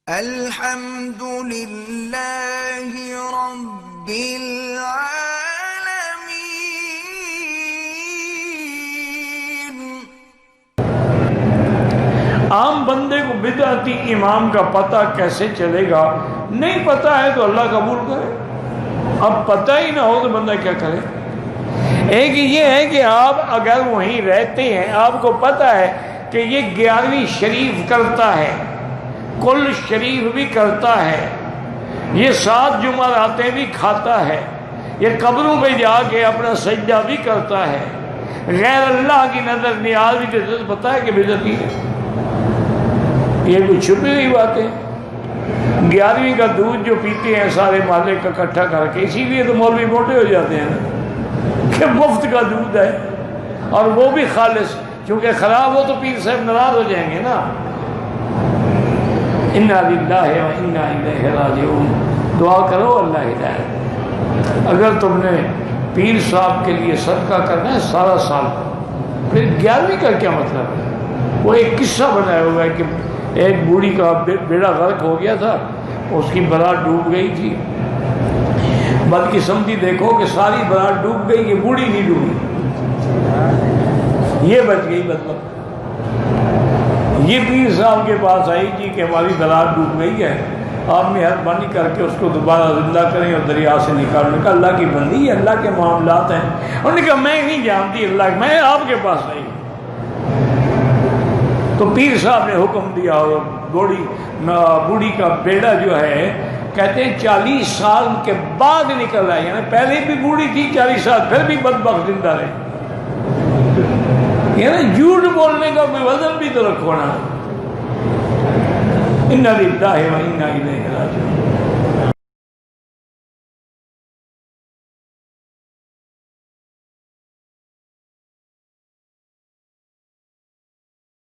الحمد للہ رب العالمین۔ عام بندے کو بدعتی امام کا پتہ کیسے چلے گا؟ نہیں پتہ ہے تو اللہ قبول کرے، اب پتہ ہی نہ ہو تو بندہ کیا کرے؟ ایک یہ ہے کہ آپ اگر وہیں رہتے ہیں، آپ کو پتہ ہے کہ یہ 11ویں شریف کرتا ہے، کل شریف بھی کرتا ہے، یہ 7 جمعراتیں بھی کھاتا ہے، یہ قبروں پہ جا کے اپنا سجدہ بھی کرتا ہے، غیر اللہ کی نظر نیاز بھی دیتا ہے، پتہ ہے کہ بدعتی ہے؟ یہ کوئی چھپی ہوئی باتیں؟ 11ویں کا دودھ جو پیتے ہیں سارے محلے کا اکٹھا کر کے، اسی لیے تو مولوی موٹے ہو جاتے ہیں نا کہ مفت کا دودھ ہے، اور وہ بھی خالص، کیونکہ خراب ہو تو پیر صاحب ناراض ہو جائیں گے نا۔ انا للہ و انا الیہ راجعون، دعا کرو اللہ ہدایت۔ اگر تم نے پیر صاحب کے لیے صدقہ کرنا ہے سارا سال، پھر 11ویں کا کیا مطلب ہے؟ وہ ایک قصہ بنایا ہوا ہے کہ ایک بوڑھی کا بیڑا غرق ہو گیا تھا، اس کی برات ڈوب گئی تھی، بدقسمتی دیکھو کہ ساری برات ڈوب گئی، یہ بوڑھی نہیں ڈوبی، یہ بچ گئی بدبخت۔ یہ پیر صاحب کے پاس آئی جی کہ ہماری برات ڈوب گئی ہے، آپ مہربانی کر کے اس کو دوبارہ زندہ کریں اور دریا سے نکالنے کا، اللہ کی بندی ہے، اللہ کے معاملات ہیں۔ انہوں نے کہا میں نہیں جانتی اللہ، میں آپ کے پاس آئی۔ تو پیر صاحب نے حکم دیا، اور بوڑھی کا بیڑا جو ہے کہتے ہیں 40 سال کے بعد نکل آئی، یعنی پہلے بھی بوڑھی تھی 40 سال، پھر بھی بدبخت زندہ رہی۔ یعنی جھوٹ بولنے کا کوئی وزن بھی تو رکھو نا۔ انا للہ و انا الیہ راجعون۔